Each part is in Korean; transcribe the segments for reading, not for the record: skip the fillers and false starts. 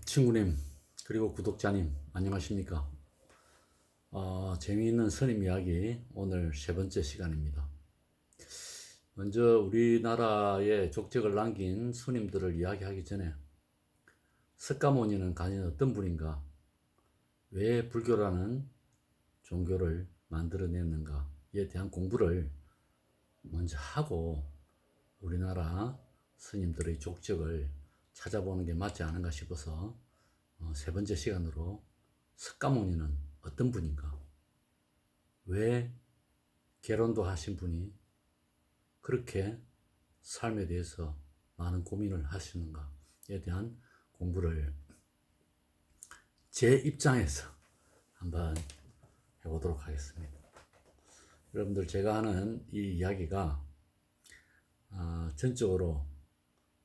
친구님, 그리고 구독자님, 안녕하십니까? 재미있는 스님 이야기, 오늘 세 번째 시간입니다. 먼저 우리나라에 족적을 남긴 스님들을 이야기하기 전에 석가모니는 과연 어떤 분인가? 왜 불교라는 종교를 만들어냈는가에 대한 공부를 먼저 하고 우리나라 스님들의 족적을 찾아보는 게 맞지 않은가 싶어서 세 번째 시간으로 석가모니는 어떤 분인가? 왜 결혼도 하신 분이 그렇게 삶에 대해서 많은 고민을 하시는가에 대한 공부를 제 입장에서 한번 해보도록 하겠습니다. 여러분들, 제가 하는 이 이야기가 전적으로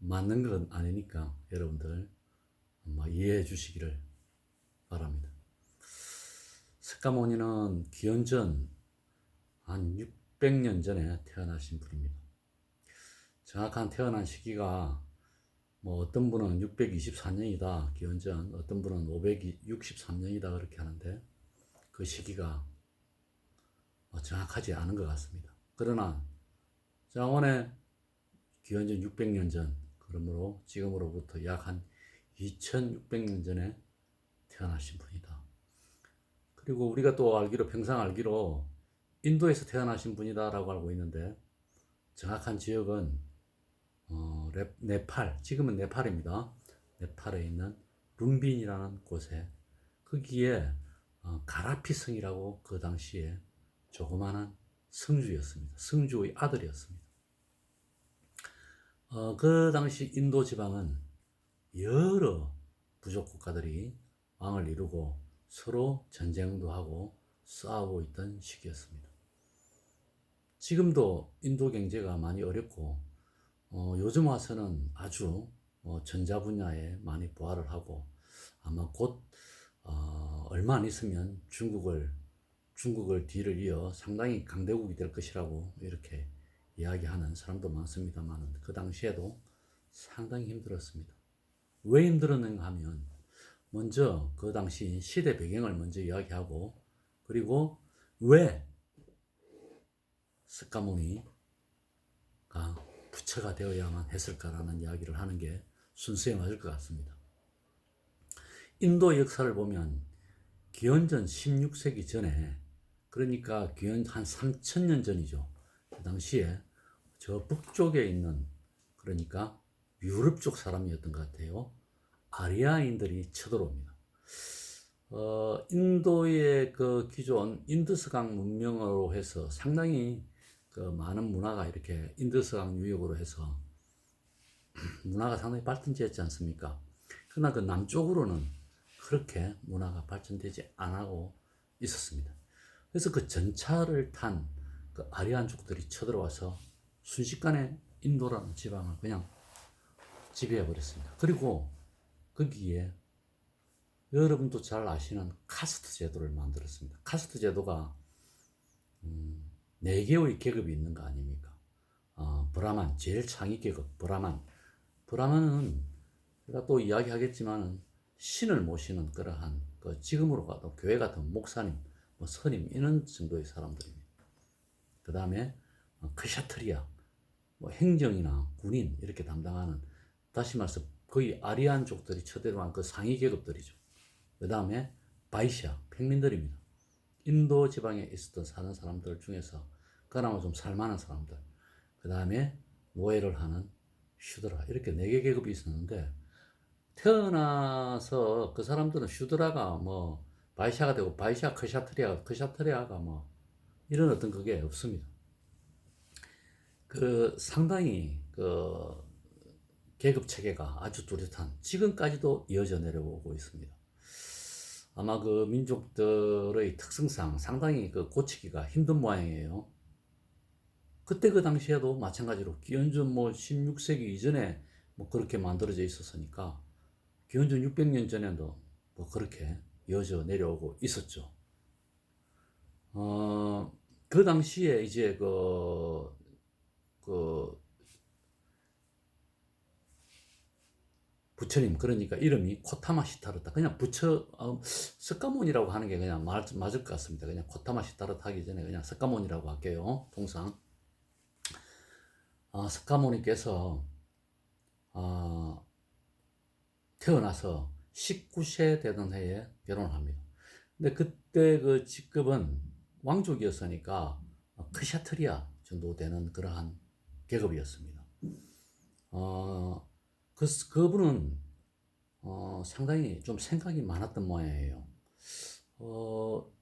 맞는 건 아니니까 여러분들 이해해 주시기를 바랍니다. 석가모니는 기원전 한 600년 전에 태어나신 분입니다. 정확한 태어난 시기가 어떤 분은 624년이다 기원전, 어떤 분은 563년이다 그렇게 하는데 그 시기가 정확하지 않은 것 같습니다. 그러나 장원의 기원전 600년 전, 그러므로 지금으로부터 약 한 2600년 전에 태어나신 분이다. 그리고 우리가 또 알기로, 평상 알기로 인도에서 태어나신 분이다라고 알고 있는데 정확한 지역은 네팔, 지금은 네팔입니다. 네팔에 있는 룸빈이라는 곳에, 거기에 가라피 성이라고 그 당시에 조그마한 성주였습니다. 성주의 아들이었습니다. 그 당시 인도 지방은 여러 부족 국가들이 왕을 이루고 서로 전쟁도 하고 싸우고 있던 시기였습니다. 지금도 인도 경제가 많이 어렵고 요즘 와서는 아주 전자 분야에 많이 부활을 하고 아마 곧 얼마 안 있으면 중국을 뒤를 이어 상당히 강대국이 될 것이라고 이렇게 이야기하는 사람도 많습니다만, 그 당시에도 상당히 힘들었습니다. 왜 힘들었는가 하면 먼저 그 당시 시대 배경을 먼저 이야기하고, 그리고 왜 석가모니가 부처가 되어야만 했을까라는 이야기를 하는 게 순서에 맞을 것 같습니다. 인도 역사를 보면 기원전 16세기 전에, 그러니까 기원 한 3000년 전이죠. 그 당시에 저 북쪽에 있는, 그러니까 유럽 쪽 사람이었던 것 같아요. 아리아인들이 쳐들어옵니다. 인도의 그 기존 인더스강 문명으로 해서 상당히 그 많은 문화가 이렇게 인더스강 유역으로 해서 문화가 상당히 발전되었지 않습니까? 그러나 그 남쪽으로는 그렇게 문화가 발전되지 않고 있었습니다. 그래서 그 전차를 탄 그 아리안족들이 쳐들어와서 순식간에 인도라는 지방을 그냥 지배해 버렸습니다. 그리고 거기에 여러분도 잘 아시는 카스트 제도를 만들었습니다. 카스트 제도가 4개의 계급이 있는 거 아닙니까? 브라만, 제일 상위 계급 브라만. 브라만은 제가 또 이야기하겠지만 신을 모시는 그러한 지금으로 가도 교회 같은 목사님, 스님 이런 정도의 사람들입니다. 그 다음에 크샤트리아, 행정이나 군인 이렇게 담당하는, 다시 말해서 거의 아리안족들이 쳐들어간 그 상위 계급들이죠. 그 다음에 바이샤, 평민들입니다. 인도 지방에 있었던 사는 사람들 중에서 그나마 좀 살만한 사람들. 그 다음에 노예를 하는 슈드라, 이렇게 4개 계급이 있었는데, 태어나서 그 사람들은 슈드라가 바이샤가 되고, 바이샤 크샤트리아가 이런 어떤 그게 없습니다. 그 상당히 그 계급 체계가 아주 뚜렷한, 지금까지도 이어져 내려오고 있습니다. 아마 그 민족들의 특성상 상당히 그 고치기가 힘든 모양이에요. 그때 그 당시에도 마찬가지로 기원전 16세기 이전에 그렇게 만들어져 있었으니까 기원전 600년 전에도 그렇게 이어져 내려오고 있었죠. 그 당시에 이제 그 부처님, 그러니까 이름이 코타마 시타르타. 그냥 석가모니라고 하는 게 그냥 맞을 것 같습니다. 그냥 코타마 시타르타 하기 전에 그냥 석가모니라고 할게요. 통상. 석가모니께서 태어나서 19세 되던 해에 결혼을 합니다. 근데 그때 그 직급은 왕족이었으니까 크샤트리아 정도 되는 그러한 계급이었습니다. 그분은 상당히 좀 생각이 많았던 모양이에요.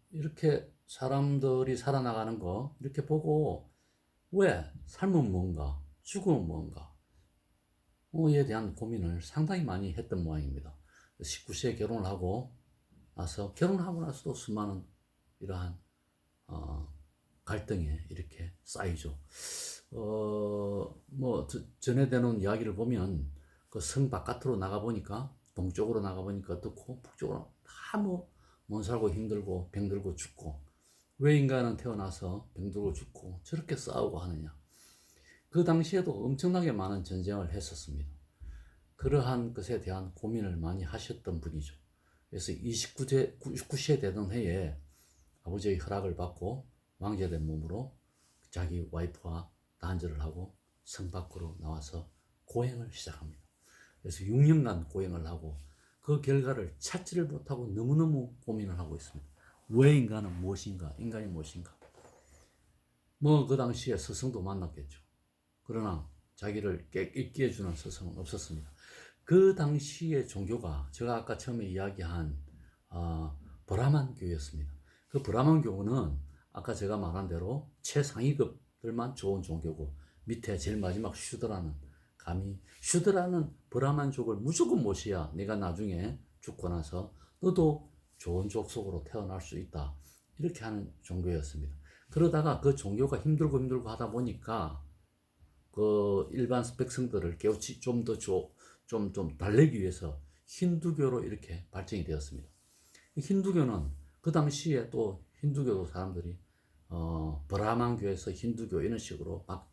이렇게 사람들이 살아나가는 거 이렇게 보고 왜 삶은 뭔가 죽음은 뭔가 에 대한 고민을 상당히 많이 했던 모양입니다. 19세에 결혼을 하고 결혼하고 나서도 수많은 이러한 갈등에 이렇게 쌓이죠. 전에 되는 이야기를 보면 그 성 바깥으로 나가보니까 동쪽으로 나가보니까 어떻고 북쪽으로 다 못 살고 힘들고 병들고 죽고 왜 인간은 태어나서 병들고 죽고 저렇게 싸우고 하느냐. 그 당시에도 엄청나게 많은 전쟁을 했었습니다. 그러한 것에 대한 고민을 많이 하셨던 분이죠. 그래서 29세 되던 해에 아버지의 허락을 받고 왕제된 몸으로 자기 와이프와 단절을 하고 성 밖으로 나와서 고행을 시작합니다. 그래서 6년간 고행을 하고 그 결과를 찾지를 못하고 너무너무 고민을 하고 있습니다. 왜 인간은 무엇인가? 인간이 무엇인가? 그 당시에 스승도 만났겠죠. 그러나 자기를 있게 해주는 스승은 없었습니다. 그 당시의 종교가 제가 아까 처음에 이야기한 브라만교였습니다. 그 브라만교는 아까 제가 말한 대로 최상위급들만 좋은 종교고 밑에 제일 마지막 슈드라는 감히 슈드라는 브라만족을 무조건 모셔야 내가 나중에 죽고 나서 너도 좋은 족속으로 태어날 수 있다. 이렇게 하는 종교였습니다. 그러다가 그 종교가 힘들고 하다 보니까 그 일반 백성들을 깨우치 좀 달래기 위해서 힌두교로 이렇게 발전이 되었습니다. 힌두교는 그 당시에 또 힌두교 사람들이 브라만교에서 힌두교 이런 식으로 막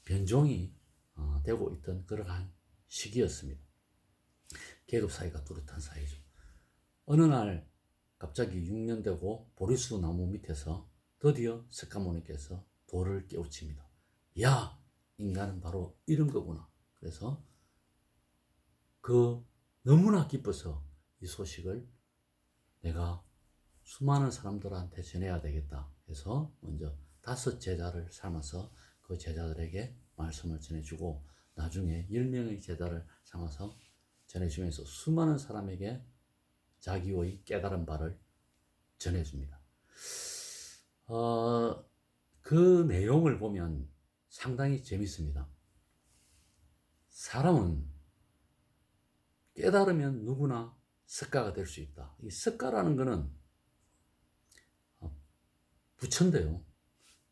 변종이 되고 있던 그러한 시기였습니다. 계급 사이가 뚜렷한 사이죠. 어느 날 갑자기 6년 되고 보리수 나무 밑에서 드디어 석가모니께서 도를 깨우칩니다. 야, 인간은 바로 이런 거구나. 그래서 너무나 기뻐서 이 소식을 내가 수많은 사람들한테 전해야 되겠다 해서 먼저 5 제자를 삼아서 그 제자들에게 말씀을 전해주고 나중에 10명의 제자를 삼아서 전해주면서 수많은 사람에게 자기의 깨달은 바를 전해줍니다. 그 내용을 보면 상당히 재밌습니다. 사람은 깨달으면 누구나 석가가 될 수 있다. 이 석가라는 것은 부처인데요.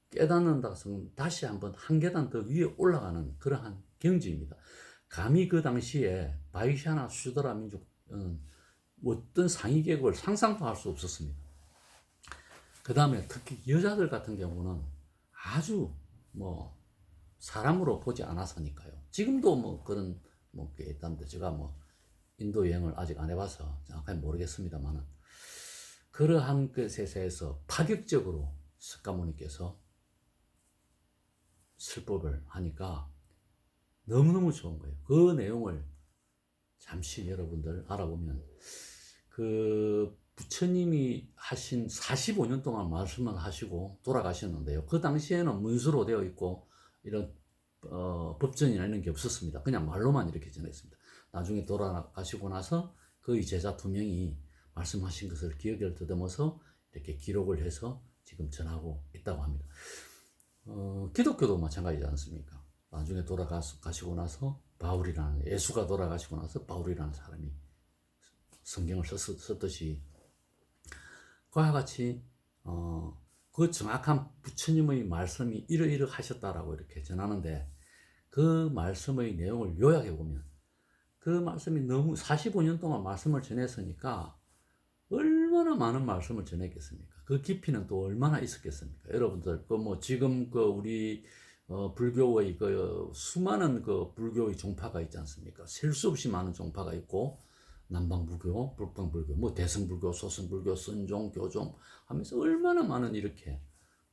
깨닫는다 해서 다시 한번 한 계단 더 위에 올라가는 그러한 경지입니다. 감히 그 당시에 바이샤나 슈드라 민족은 어떤 상위 계급을 상상도 할 수 없었습니다. 그 다음에 특히 여자들 같은 경우는 아주 사람으로 보지 않아서니까요. 지금도 그런 게 있다는데 제가 인도 여행을 아직 안 해봐서 정확하게 모르겠습니다만은 그러한 것에 대해서 파격적으로 석가모니께서 설법을 하니까 너무너무 좋은 거예요. 그 내용을 잠시 여러분들 알아보면 그 부처님이 하신 45년 동안 말씀을 하시고 돌아가셨는데요. 그 당시에는 문서로 되어 있고 이런 법전이나 이런 게 없었습니다. 그냥 말로만 이렇게 전했습니다. 나중에 돌아가시고 나서 그의 제자 2명이 말씀하신 것을 기억을 더듬어서 이렇게 기록을 해서 지금 전하고 있다고 합니다. 기독교도 마찬가지지 않습니까? 나중에 돌아가시고 나서 바울이라는 예수가 돌아가시고 나서 바울이라는 사람이 성경을 썼듯이 그와 같이 그 정확한 부처님의 말씀이 이러하셨다라고 이렇게 전하는데 그 말씀의 내용을 요약해 보면 그 말씀이 너무 45년 동안 말씀을 전했으니까 얼마나 많은 말씀을 전했겠습니까? 그 깊이는 또 얼마나 있었겠습니까? 여러분들 지금 우리 불교의 그 수많은 그 불교의 종파가 있지 않습니까? 셀 수 없이 많은 종파가 있고 남방불교, 북방불교, 뭐 대승불교, 소승불교, 선종, 교종 하면서 얼마나 많은 이렇게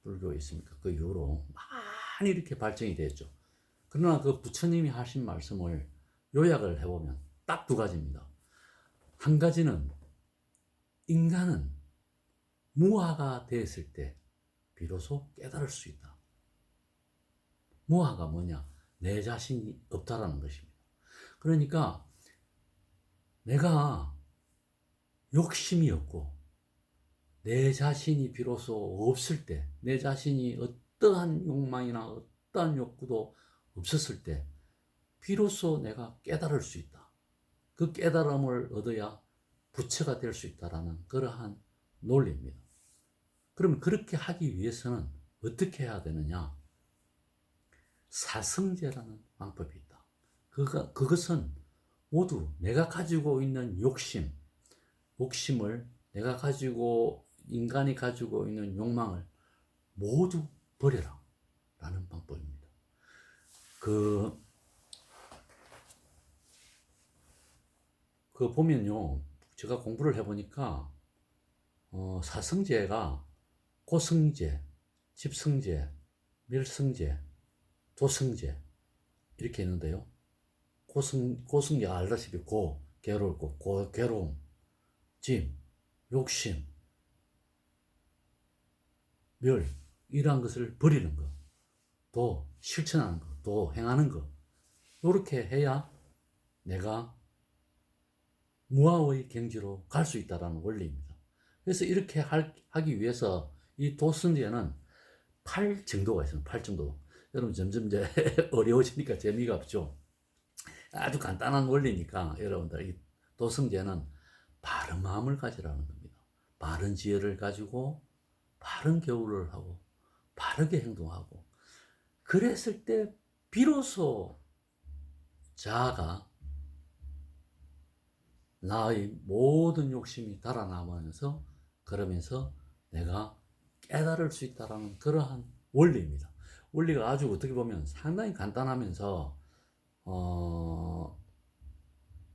불교가 있습니까? 그 이후로 많이 이렇게 발전이 됐죠. 그러나 그 부처님이 하신 말씀을 요약을 해보면 딱 두 가지입니다. 한 가지는 인간은 무아가 되었을 때 비로소 깨달을 수 있다. 무아가 뭐냐? 내 자신이 없다라는 것입니다. 그러니까 내가 욕심이 없고 내 자신이 비로소 없을 때, 내 자신이 어떠한 욕망이나 어떠한 욕구도 없었을 때 비로소 내가 깨달을 수 있다. 그 깨달음을 얻어야 부처가 될 수 있다라는 그러한 논리입니다. 그러면 그렇게 하기 위해서는 어떻게 해야 되느냐? 사성제라는 방법이 있다. 그것은 모두 내가 가지고 있는 욕심을 내가 가지고 인간이 가지고 있는 욕망을 모두 버려라 라는 방법입니다. 그 보면요, 제가 공부를 해보니까 사성제가 고성제, 집성제, 멸성제, 조성제 이렇게 있는데요. 고성제 알다시피 괴롭고 괴로움, 짐, 욕심, 멸 이러한 것을 버리는 것, 도 실천하는 것, 도 행하는 것 이렇게 해야 내가 무아의 경지로 갈 수 있다는 원리입니다. 그래서 이렇게 하기 위해서 이 도성제는 8정도가 있습니다. 8정도. 여러분 점점 이제 어려워지니까 재미가 없죠. 아주 간단한 원리니까 여러분들 이 도성제는 바른 마음을 가지라는 겁니다. 바른 지혜를 가지고 바른 교훈을 하고 바르게 행동하고 그랬을 때 비로소 자아가 나의 모든 욕심이 달아나면서 그러면서 내가 깨달을 수 있다는 그러한 원리입니다. 원리가 아주 어떻게 보면 상당히 간단하면서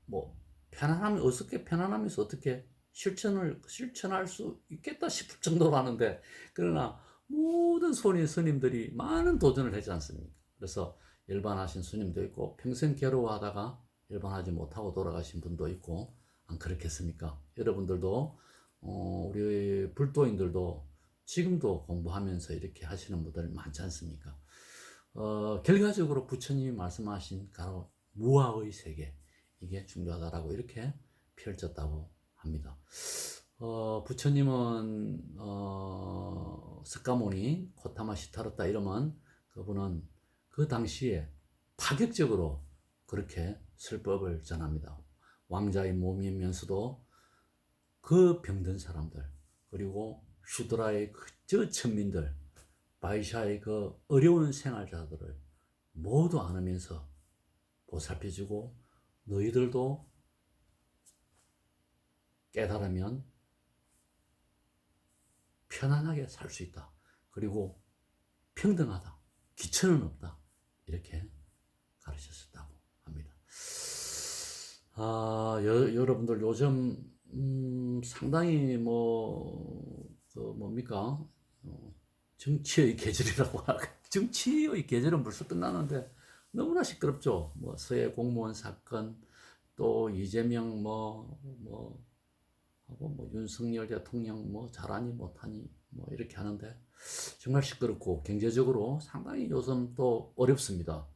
뭐 편안하면서 어떻게 실천할 수 있겠다 싶을 정도로 하는데 그러나 모든 스님들이 많은 도전을 하지 않습니까? 그래서 열반하신 스님도 있고 평생 괴로워하다가 열반하지 못하고 돌아가신 분도 있고 안 그렇겠습니까? 여러분들도 우리 불도인들도 지금도 공부하면서 이렇게 하시는 분들 많지 않습니까? 결과적으로 부처님이 말씀하신 바로 무아의 세계 이게 중요하다라고 이렇게 펼쳤다고 합니다. 부처님은 석가모니 고타마 시타르타 이러면 그분은 그 당시에 파격적으로 그렇게 설법을 전합니다. 왕자의 몸이면서도 그 병든 사람들 그리고 슈드라의 저 천민들 바이샤의 그 어려운 생활자들을 모두 안으면서 보살펴주고 너희들도 깨달으면 편안하게 살 수 있다. 그리고 평등하다. 기천은 없다. 이렇게 가르쳤었다고 합니다. 여러분들 요즘 상당히 뭡니까? 정치의 계절이라고 정치의 계절은 벌써 끝났는데 너무나 시끄럽죠. 뭐 서해 공무원 사건 또 이재명 하고 윤석열 대통령 잘하니 못하니 이렇게 하는데 정말 시끄럽고 경제적으로 상당히 요즘 또 어렵습니다.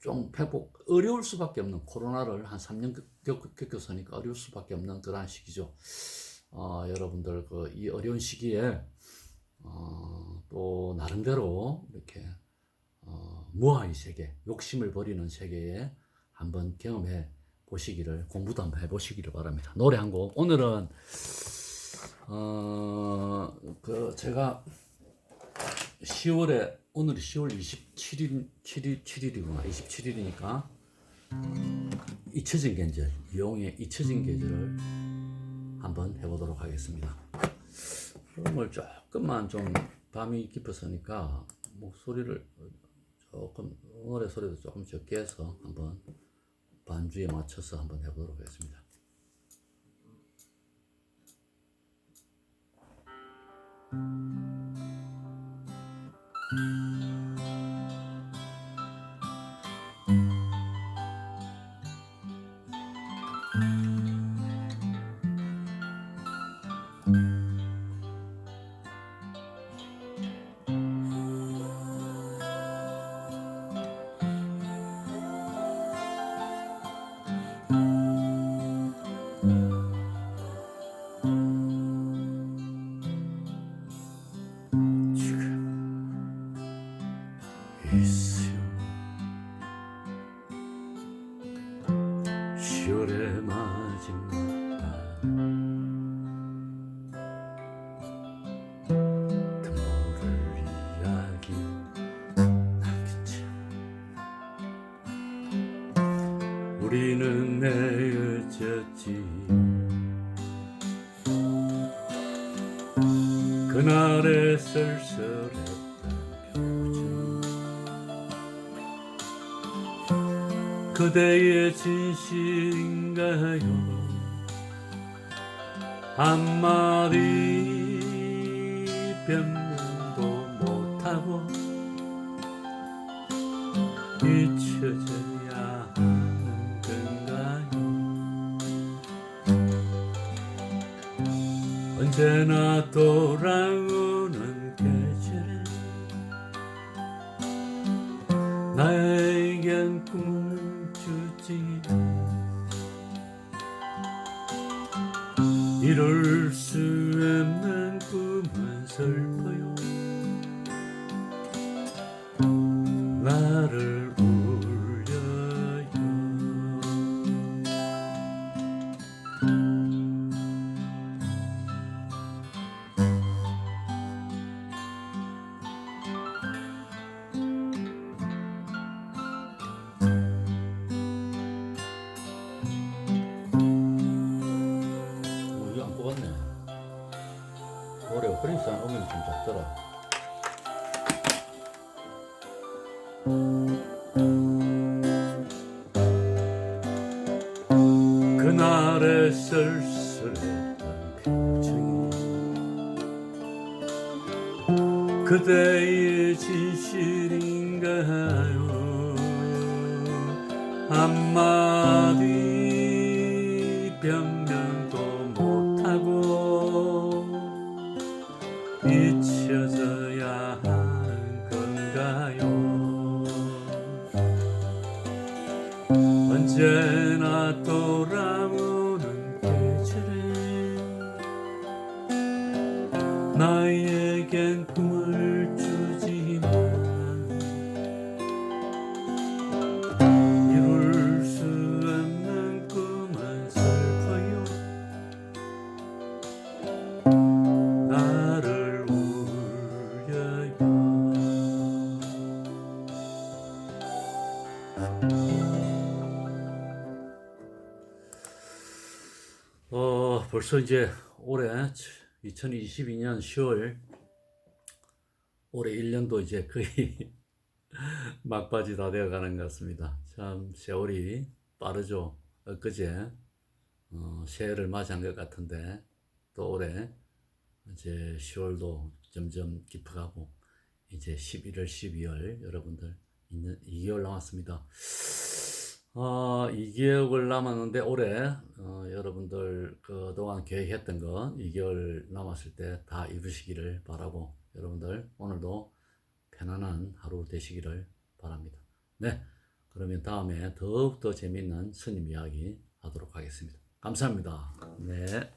좀 회복 어려울 수밖에 없는 코로나를 한 3년 겪었으니까 어려울 수밖에 없는 그런 시기죠. 여러분들 이 어려운 시기에 또 나름대로 이렇게 무아의 세계, 욕심을 버리는 세계에 한번 경험해 보시기를 공부도 한번 해보시기를 바랍니다. 노래 한 곡. 오늘은 제가 10월에 오늘이 10월 27일이구나. 27일이니까 잊혀진 계절, 이용의 잊혀진 계절을 한번 해보도록 하겠습니다. 흐름을 조금만 좀 밤이 깊어서니까 목소리를 조금 노래 소리도 조금 적게 해서 한번 반주에 맞춰서 한번 해보도록 하겠습니다. 있어요. 10월의 마지막 틈 모를 이야기 남겼지. 우리는 헤어졌지. 그날의 쓸쓸했던 표정, 그대의 진실인가요? 한마디 변명도 못하고 잊혀져야 하는 건가요? 언제나 돌아오는 계절에 나에겐 꿈을 주지. 이룰 수 없는 꿈은 슬퍼요. 나를 울려요. 이거 안 뽑았네. 노래가 프린스 안 오면 좀 작더라. 그날의 쓸쓸했던 표정이 그대의 진실인가요? 한마디 변명도 못하고 잊혀져야 하는 건가요? 언제나 돌아오는 계절에 나에겐 꿈을 주지만 이룰 수 없는 꿈은 슬퍼요. 나를 울려요. 벌써 이제 올해 2022년 10월 올해 1년도 이제 거의 막바지 다 되어 가는 것 같습니다. 참 세월이 빠르죠. 엊그제 새해를 맞이한 것 같은데 또 올해 이제 10월도 점점 깊어가고 이제 11월, 12월 여러분들 2개월 남았습니다. 2개월 남았는데 올해 여러분들 그동안 계획했던 거 2개월 남았을 때 다 이루시기를 바라고 여러분들 오늘도 편안한 하루 되시기를 바랍니다. 네, 그러면 다음에 더욱더 재밌는 스님 이야기 하도록 하겠습니다. 감사합니다. 네.